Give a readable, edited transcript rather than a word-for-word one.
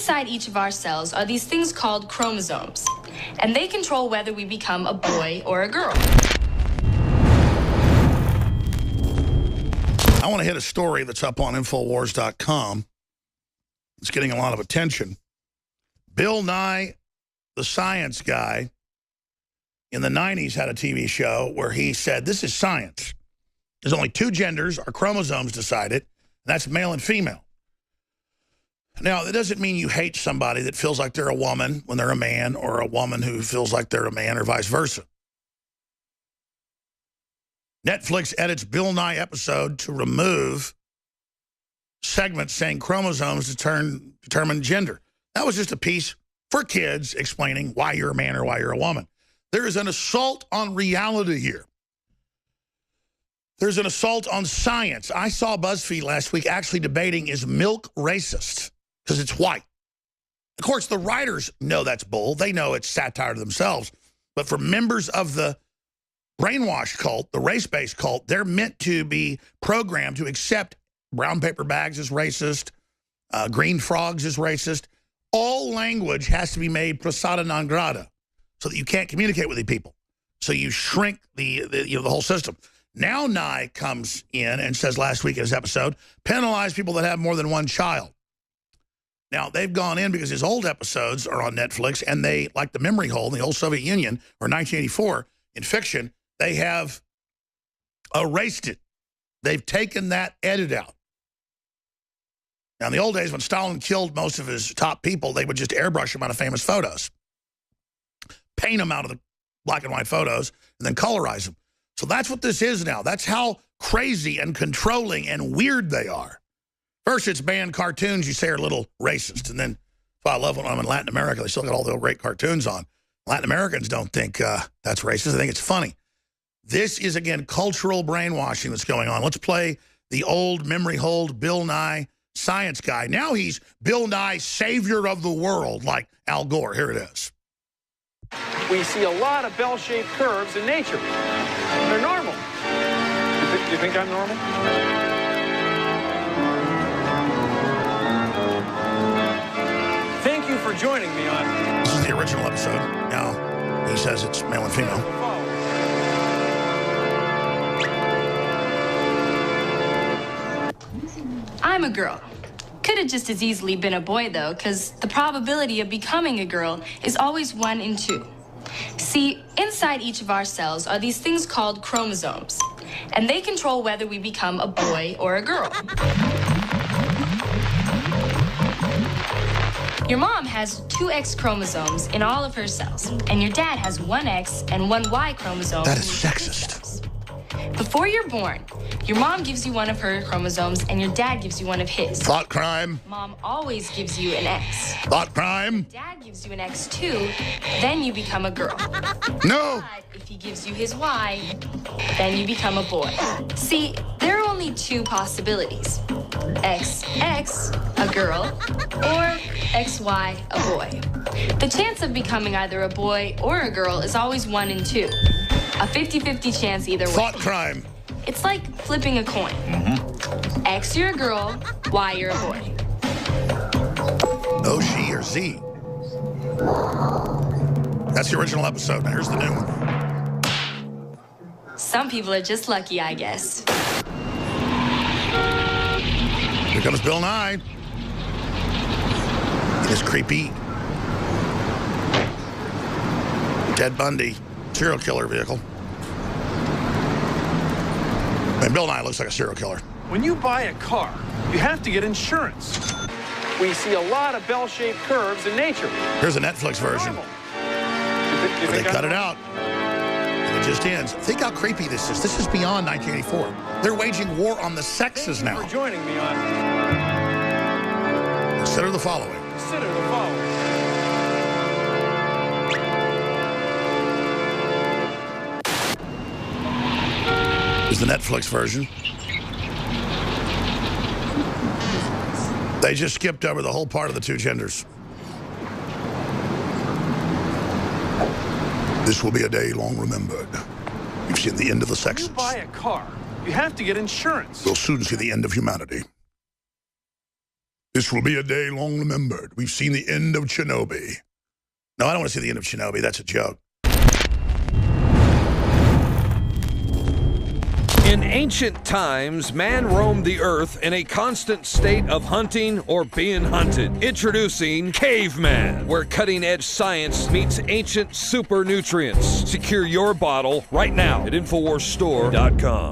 inside each of our cells are these things called chromosomes, and they control whether we become a boy or a girl. I want to hit a story that's up on Infowars.com. It's getting a lot of attention. Bill Nye, the science guy, in the 90s had a TV show where he said, this is science. There's only two genders, our chromosomes decide it, and that's male and female. Now, that doesn't mean you hate somebody that feels like they're a woman when they're a man, or a woman who feels like they're a man, or vice versa. Netflix edits Bill Nye episode to remove segments saying chromosomes determine gender. That was just a piece for kids explaining why you're a man or why you're a woman. There is an assault on reality here. There's an assault on science. I saw BuzzFeed last week actually debating, is milk racist? Because it's white. Of course, the writers know that's bull. They know it's satire to themselves. But for members of the brainwash cult, the race-based cult, they're meant to be programmed to accept brown paper bags as racist, green frogs as racist. All language has to be made persona non grata so that you can't communicate with these people. So you shrink the whole system. Now Nye comes in and says last week in his episode, penalize people that have more than one child. Now, they've gone in because his old episodes are on Netflix, and they, like the memory hole in the old Soviet Union, or 1984, in fiction, they have erased it. They've taken that edit out. Now, in the old days, when Stalin killed most of his top people, they would just airbrush them out of famous photos, paint them out of the black and white photos, and then colorize them. So that's what this is now. That's how crazy and controlling and weird they are. First, it's banned cartoons you say are a little racist. And then, that's why I love when I'm in Latin America. They still got all the great cartoons on. Latin Americans don't think that's racist. They think it's funny. This is, again, cultural brainwashing that's going on. Let's play the old memory hold Bill Nye science guy. Now he's Bill Nye, savior of the world, like Al Gore. Here it is. We see a lot of bell-shaped curves in nature. They're normal. You think I'm normal? Thank you for joining me on... This is the original episode. Now he says it's male and female. I'm a girl. Could have just as easily been a boy, though, because the probability of becoming a girl is always 1 in 2. See, inside each of our cells are these things called chromosomes, and they control whether we become a boy or a girl. Your mom has 2 X chromosomes in all of her cells, and your dad has 1 X and 1 Y chromosome. That is sexist. Before you're born, your mom gives you 1 of her chromosomes, and your dad gives you 1 of his. Thought crime. Mom always gives you an X. Thought crime. Dad gives you an X too, then you become a girl. No. But if he gives you his Y, then you become a boy. See, there are only 2 possibilities. XX, a girl, or XY, a boy. The chance of becoming either a boy or a girl is always 1 in 2. A 50-50 chance either way. Thought crime. It's like flipping a coin. X, you're a girl. Y, you're a boy. No, she, or Z. That's the original episode. Now here's the new one. Some people are just lucky, I guess. Here comes Bill Nye. In his creepy Ted Bundy serial killer vehicle. And Bill Nye looks like a serial killer. When you buy a car, you have to get insurance. We see a lot of bell-shaped curves in nature. Here's a Netflix version. They cut it out. And it just ends. Think how creepy this is. This is beyond 1984. They're waging war on the sexes now. Thank you for joining me on... Consider the following. Consider the following. Is the Netflix version. They just skipped over the whole part of the 2 genders. This will be a day long remembered. You've seen the end of the sexes. When you buy a car, you have to get insurance. We'll soon see the end of humanity. This will be a day long remembered. We've seen the end of Chernobyl. No, I don't want to see the end of Chernobyl. That's a joke. In ancient times, man roamed the earth in a constant state of hunting or being hunted. Introducing Caveman, where cutting-edge science meets ancient super nutrients. Secure your bottle right now at InfoWarsStore.com.